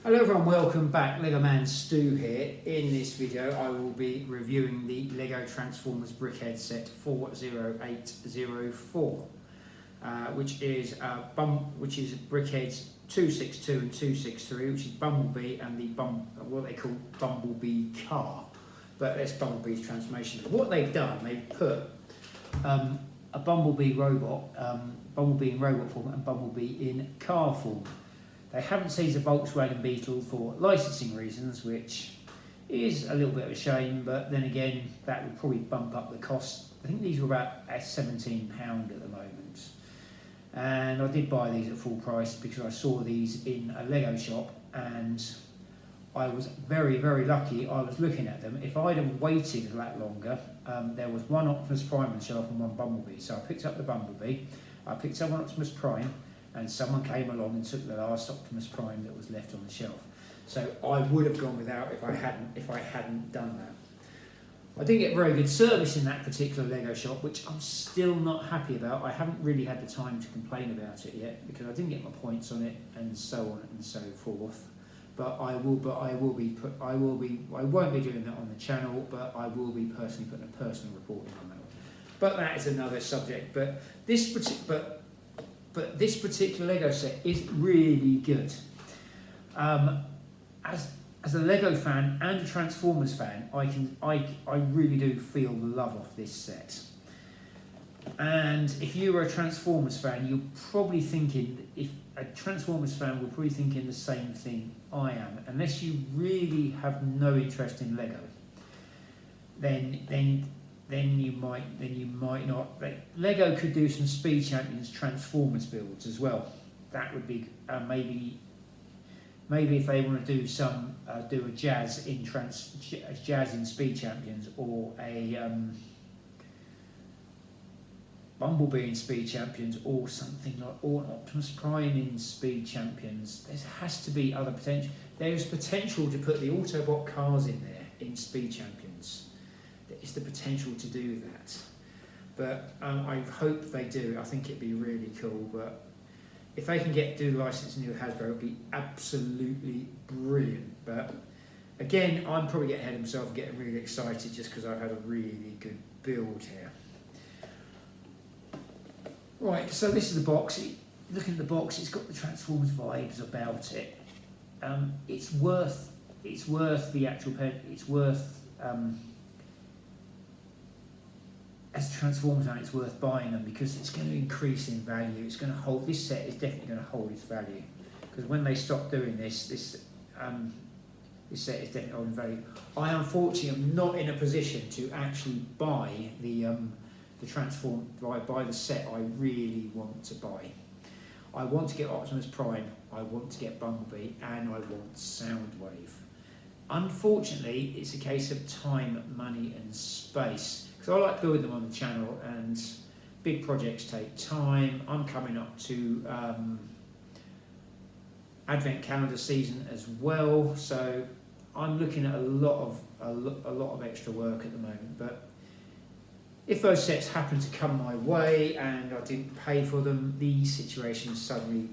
Hello everyone, welcome back. Lego Man Stu here. In this video I will be reviewing the Lego Transformers Brickheadz set 40804, which is Brickheadz 262 and 263, which is Bumblebee and the what they call Bumblebee car, but that's Bumblebee's transformation. What they've done, they've put a Bumblebee robot, Bumblebee in robot form and Bumblebee in car form. They haven't seized a Volkswagen Beetle for licensing reasons, which is a little bit of a shame, but then again, that would probably bump up the cost. I think these were about £17 at the moment. And I did buy these at full price because I saw these in a Lego shop and I was very, very lucky. I was looking at them. If I'd have waited that longer, there was one Optimus Prime on the shelf and one Bumblebee. So I picked up the Bumblebee, I picked up one Optimus Prime, and someone came along and took the last Optimus Prime that was left on the shelf. So I would have gone without if I hadn't done that. I didn't get very good service in that particular Lego shop, which I'm still not happy about. I haven't really had the time to complain about it yet because I didn't get my points on it and so on and so forth. But I won't be doing that on the channel, but I will be personally putting a personal report in on that one. But that is another subject. But this particular Lego set is really good. As a Lego fan and a Transformers fan, I really do feel the love of this set. And if you were a Transformers fan, you're probably thinking, if a Transformers fan, we're probably thinking the same thing I am. Unless you really have no interest in Lego, then you might not. Lego could do some Speed Champions Transformers builds as well. That would be maybe if they want to do some do a Jazz in Speed Champions, or a Bumblebee in Speed Champions, or something like, or an Optimus Prime in Speed Champions. There has to be other potential. There is potential to put the Autobot cars in there in Speed Champions. There is the potential to do that, but I hope they do. I think it'd be really cool. But if they can do licensing with Hasbro, it'd be absolutely brilliant. But again, I'm probably getting ahead of myself and getting really excited just because I've had a really good build here. Right, so this is the box. Looking at the box, it's got the Transformers vibes about it. It's worth the actual pen. It's worth as a Transformers fan, it's worth buying them because it's going to increase in value. It's going to hold. This set is definitely going to hold its value because when they stop doing this set is definitely holding value. I unfortunately am not in a position to actually buy the set I really want to buy. I want to get Optimus Prime, I want to get Bumblebee, and I want Soundwave. Unfortunately, it's a case of time, money, and space. Because I like building them on the channel, and big projects take time. I'm coming up to Advent calendar season as well, so I'm looking at a lot of extra work at the moment. But if those sets happen to come my way and I didn't pay for them, these situations suddenly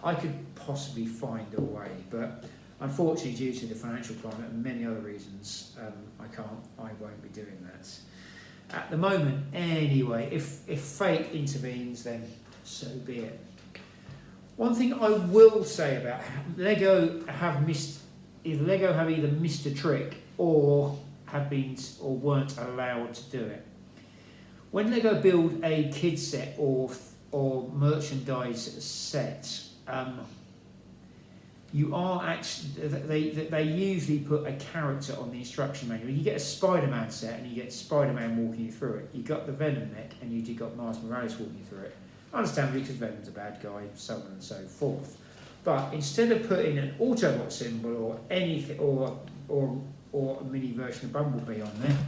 I could possibly find a way. But unfortunately, due to the financial climate and many other reasons, I won't be doing that. At the moment, anyway, if fate intervenes, then so be it. One thing I will say about Lego have either missed a trick or weren't allowed to do it. When Lego build a kids set or merchandise set, you are actually, they usually put a character on the instruction manual. You get a Spider-Man set and you get Spider-Man walking you through it. You got the Venom mech and you got Miles Morales walking you through it. Understandably, because Venom's a bad guy, so on and so forth. But instead of putting an Autobot symbol or anything, or a mini version of Bumblebee on there,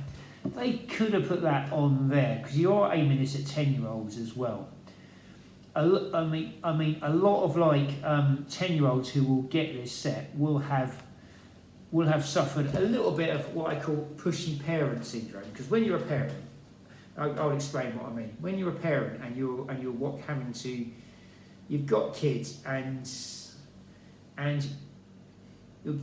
they could have put that on there because you are aiming this at 10-year-olds as well. I mean, a lot of 10-year-olds who will get this set will have suffered a little bit of what I call pushy parent syndrome. Because when you're a parent, I'll explain what I mean. When you're a parent and you're you've got kids and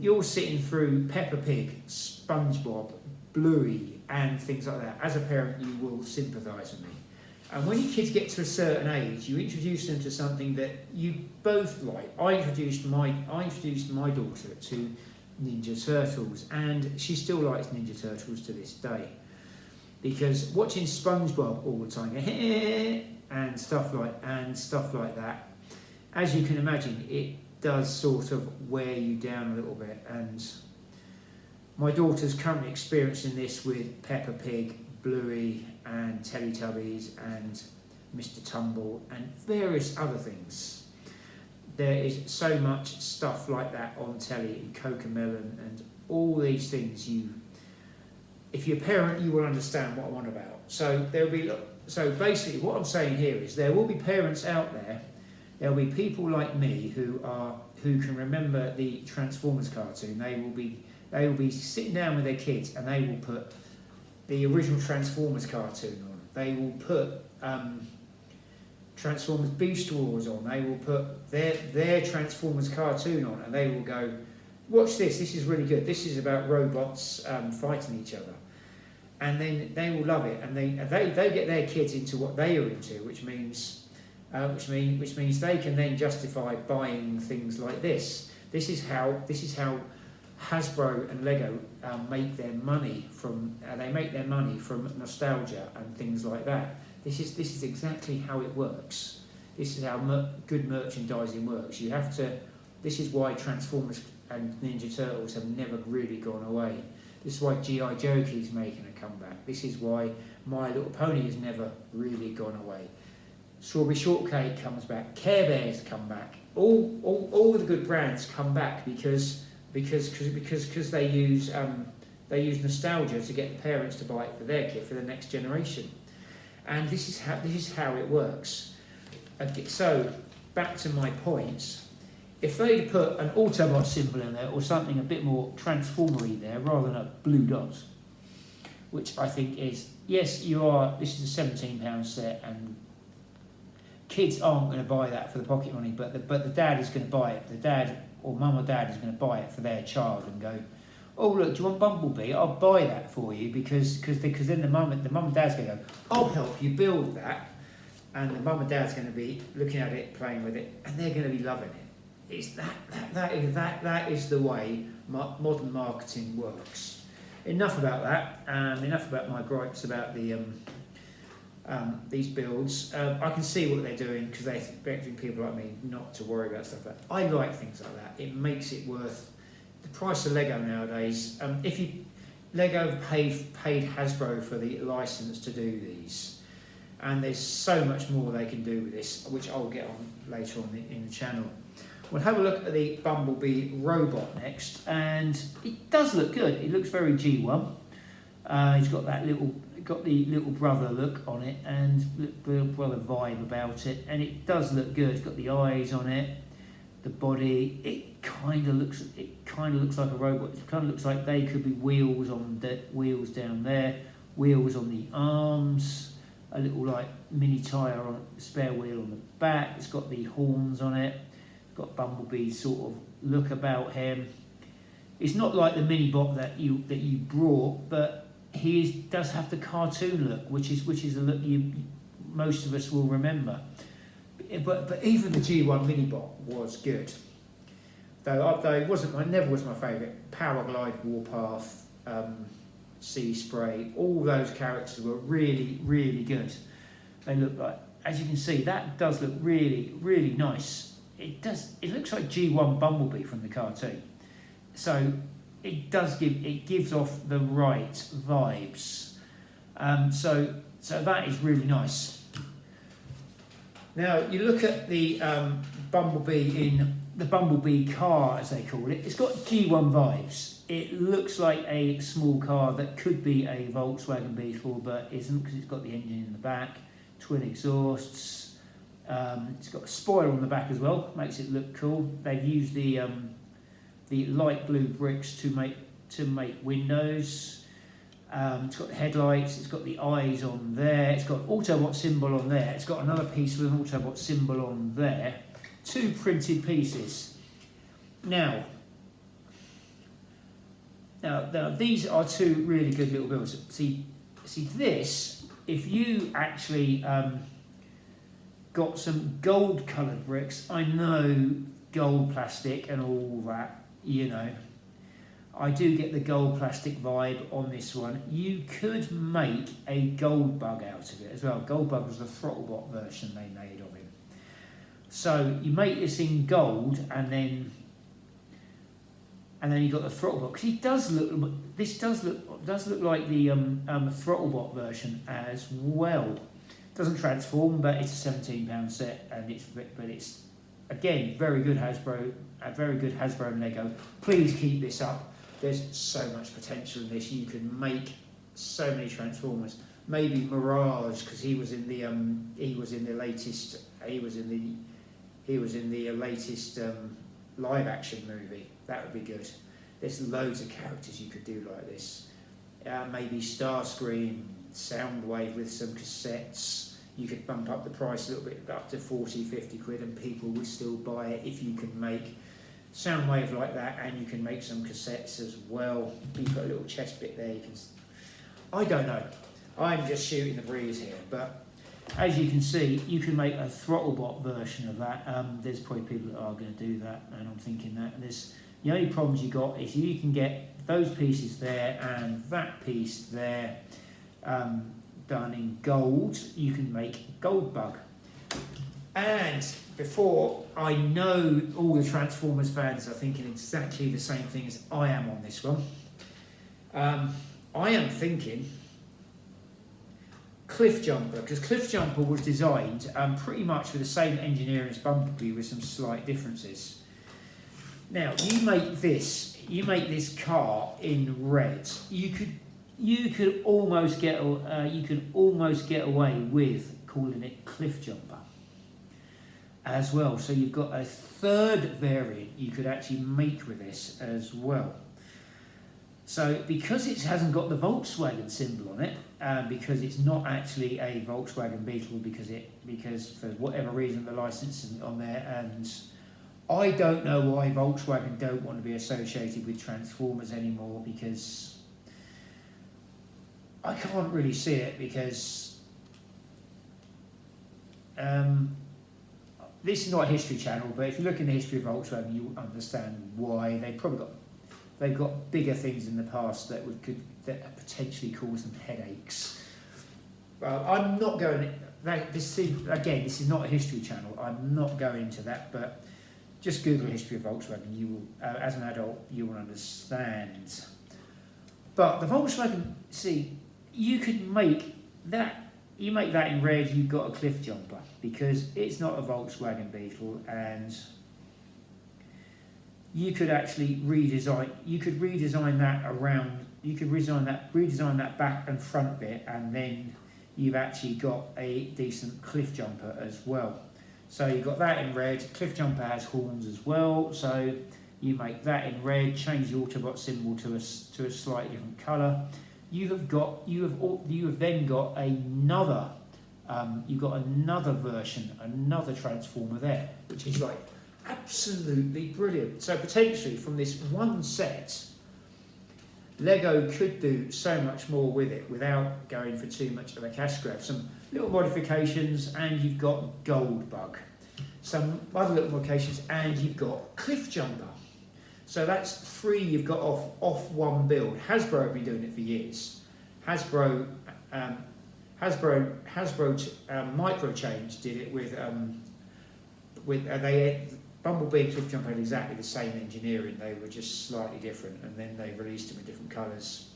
you're sitting through Peppa Pig, SpongeBob, Bluey, and things like that. As a parent, you will sympathise with me. And when your kids get to a certain age, you introduce them to something that you both like. I introduced my daughter to Ninja Turtles, and she still likes Ninja Turtles to this day. Because watching SpongeBob all the time, and stuff like that, as you can imagine, it does sort of wear you down a little bit. And my daughter's currently experiencing this with Peppa Pig, Bluey, and Teletubbies, and Mr. Tumble, and various other things. There is so much stuff like that on telly, and Cocomelon, and all these things. If you're a parent, you will understand what I'm on about. So basically, what I'm saying here is there will be parents out there. There will be people like me who can remember the Transformers cartoon. They will be sitting down with their kids, and they will put the original Transformers cartoon on. They will put Transformers Beast Wars on. They will put their Transformers cartoon on, and they will go, watch this, this is really good. This is about robots fighting each other. And then they will love it, and they get their kids into what they are into, which means they can then justify buying things like this. This is how Hasbro and Lego make their money from. They make their money from nostalgia and things like that. This is exactly how it works. This is how good merchandising works. You have to. This is why Transformers and Ninja Turtles have never really gone away. This is why G.I. Joe keeps making a comeback. This is why My Little Pony has never really gone away. Strawberry Shortcake comes back. Care Bears come back. All the good brands come back because they use nostalgia to get the parents to buy it for their kid, for the next generation. And this is how it works. Okay, so back to my points. If they'd put an Autobot symbol in there, or something a bit more transformery there, rather than a blue dot, which I think is, yes, this is a £17 set, and kids aren't going to buy that for the pocket money, but the dad is going to buy it. The dad, or mum or dad, is going to buy it for their child and go, oh look, do you want Bumblebee? I'll buy that for you, because then the mum and dad's going to go, I'll help you build that, and the mum and dad's going to be looking at it, playing with it, and they're going to be loving it. It's that is the way modern marketing works. Enough about that. Enough about my gripes about these builds. I can see what they're doing, because they're expecting people like me not to worry about stuff like that. I like things like that. It makes it worth the price of Lego nowadays. Lego have paid Hasbro for the license to do these, and there's so much more they can do with this, which I'll get on later on in the channel. We'll have a look at the Bumblebee robot next, and it does look good. It looks very G1. He's got the little brother look on it, and little brother vibe about it, and it does look good. It's got the eyes on it, the body. It kind of looks like a robot. It kind of looks like they could be wheels wheels down there, wheels on the arms, a little like mini tyre on spare wheel on the back. It's got the horns on it. Got Bumblebee's sort of look about him. It's not like the mini bot that you brought, but he does have the cartoon look, which is a look most of us will remember. But even the G1 mini bot was good, though it never was my favourite. Powerglide, Warpath, Sea Spray, all those characters were really, really good. They look like, as you can see, that does look really, really nice. It looks like G1 Bumblebee from the cartoon, so it gives off the right vibes. So that is really nice. Now you look at the Bumblebee in the Bumblebee car, as they call it. It's got G1 vibes. It looks like a small car that could be a Volkswagen Beetle, but isn't, because it's got the engine in the back, twin exhausts. It's got a spoiler on the back as well, makes it look cool. They've used the light blue bricks to make windows. It's got the headlights, it's got the eyes on there, it's got Autobot symbol on there, it's got another piece with an Autobot symbol on there. Two printed pieces. Now, Now these are two really good little builds. See this, if you actually got some gold coloured bricks, I know gold plastic and all that, you know, I do get the gold plastic vibe on this one. You could make a gold bug out of it as well. Gold bug was the throttlebot version they made of him. So you make this in gold, and then you got the throttlebot, because he does look. This does look like the throttlebot version as well. Doesn't transform, but it's a £17 set, and it's again very good Hasbro, and Lego. Please keep this up. There's so much potential in this. You can make so many Transformers. Maybe Mirage, because he was in the latest live action movie. That would be good. There's loads of characters you could do like this. Maybe Starscream, Soundwave with some cassettes. You could bump up the price a little bit, up to 40, 50 quid, and people would still buy it if you can make Soundwave like that, and you can make some cassettes as well. You've got a little chest bit there. I don't know. I'm just shooting the breeze here, but as you can see, you can make a throttlebot version of that. There's probably people that are going to do that, and I'm thinking that. And the only problems you got is you can get those pieces there and that piece there done in gold. You can make gold bug. And before, I know all the Transformers fans are thinking exactly the same thing as I am on this one. I am thinking Cliff Jumper, because Cliff Jumper was designed pretty much with the same engineering as Bumblebee, with some slight differences. Now you make this car in red. You could almost get away with calling it Cliff Jumper as well. So you've got a third variant you could actually make with this as well. So because it hasn't got the Volkswagen symbol on it, because it's not actually a Volkswagen Beetle, because for whatever reason the license isn't on there, and I don't know why Volkswagen don't want to be associated with Transformers anymore, because I can't really see it, because this is not a history channel, but if you look in the history of Volkswagen, you'll understand why. They've got bigger things in the past that potentially cause them headaches. Well, I'm not going. This is not a history channel. I'm not going into that, but just Google history of Volkswagen. You will, as an adult, you will understand. But the Volkswagen, you could make that. You make that in red, you've got a Cliff Jumper, because it's not a Volkswagen Beetle, and you could actually redesign that around. You could redesign that back and front bit, and then you've actually got a decent Cliff Jumper as well. So you've got that in red. Cliff Jumper has horns as well, so you make that in red. Change the Autobot symbol to a slightly different colour. You have then got another. You've got another version, another Transformer there, which is like absolutely brilliant. So potentially from this one set, Lego could do so much more with it without going for too much of a cash grab. Some little modifications, and you've got Gold Bug. Some other little modifications, and you've got Cliff Jumper. So that's three you've got off one build. Hasbro have been doing it for years. Hasbro Microchange did it with Bumblebee and Cliff Jumper had exactly the same engineering. They were just slightly different, and then they released them in different colours,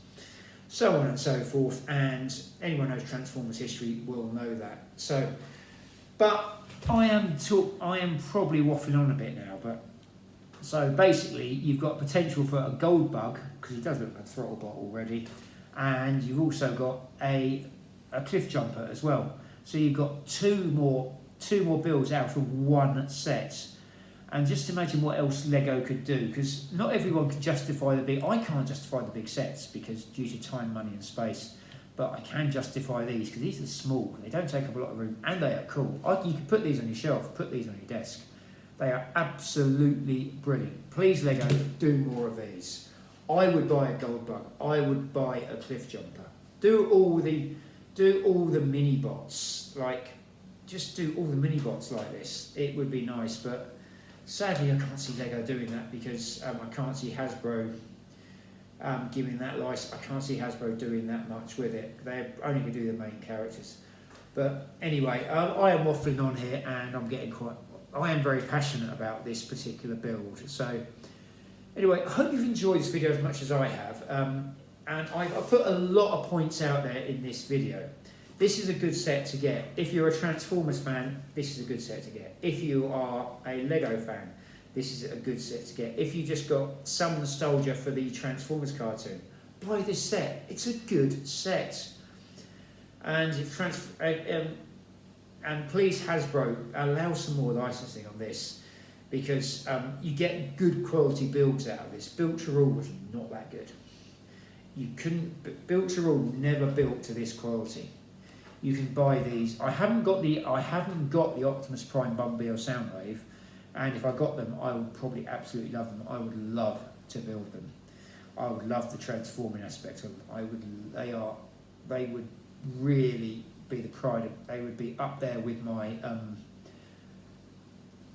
so on and so forth. And anyone who knows Transformers history will know that. So, but I am probably waffling on a bit now, but. So basically, you've got potential for a Gold Bug, because he does look like a Throttlebot already, and you've also got a Cliff Jumper as well. So you've got two more builds out of one set. And just imagine what else Lego could do, because not everyone can justify I can't justify the big sets, because due to time, money and space, but I can justify these, because these are small, they don't take up a lot of room, and they are cool. You can put these on your shelf, put these on your desk. They are absolutely brilliant. Please, Lego, do more of these. I would buy a gold bug. I would buy a cliff jumper. Do all the mini bots, like just do all the mini bots like this. It would be nice, but sadly I can't see Lego doing that because I can't see Hasbro giving that license. I can't see Hasbro doing that much with it. They're only going to do the main characters. But anyway, I am waffling on here, and I am very passionate about this particular build. So anyway, I hope you've enjoyed this video as much as I have. And I've put a lot of points out there in this video. This is a good set to get. If you're a Transformers fan, this is a good set to get. If you are a Lego fan, this is a good set to get. If you just got some nostalgia for the Transformers cartoon, buy this set. It's a good set. And and please, Hasbro, allow some more licensing on this, because you get good quality builds out of this. Built to Rule was not that good. You couldn't. Built to Rule never built to this quality. You can buy these. I haven't got the Optimus Prime, Bumblebee or Soundwave, and if I got them, I would probably absolutely love them. I would love to build them. I would love the transforming aspect of them. They would really be the pride of. They would be up there with my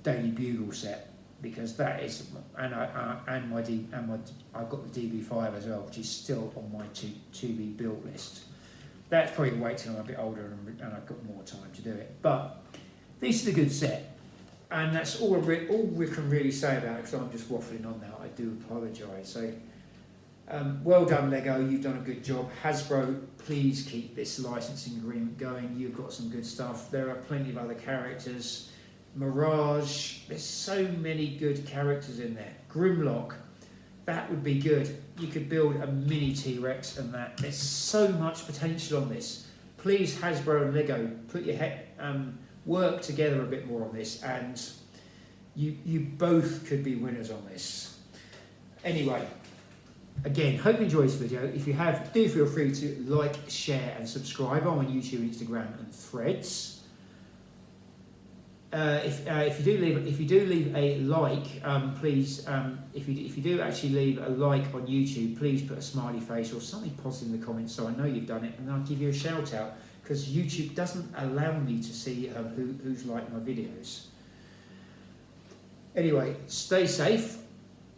Daily Bugle set, because that is, and I've got the DB5 as well, which is still on my to be built list. That's probably wait till I'm a bit older and I've got more time to do it. But this is a good set, and that's all we can really say about it, because I'm just waffling on now. I do apologise. So, well done, Lego. You've done a good job. Hasbro, please keep this licensing agreement going. You've got some good stuff. There are plenty of other characters. Mirage. There's so many good characters in there. Grimlock. That would be good. You could build a mini T-Rex and that. There's so much potential on this. Please, Hasbro and Lego, put your work together a bit more on this, and you both could be winners on this. Anyway, again, hope you enjoyed this video. If you have, do feel free to like, share and subscribe. I'm on YouTube, Instagram and Threads. If you do leave a like, please, if you do actually leave a like on YouTube, please put a smiley face or something positive in the comments so I know you've done it, and I'll give you a shout out, because YouTube doesn't allow me to see who's liked my videos. Anyway, stay safe,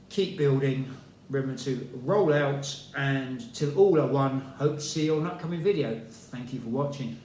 keep building, remember to roll out, and till all are one, hope to see you on an upcoming video. Thank you for watching.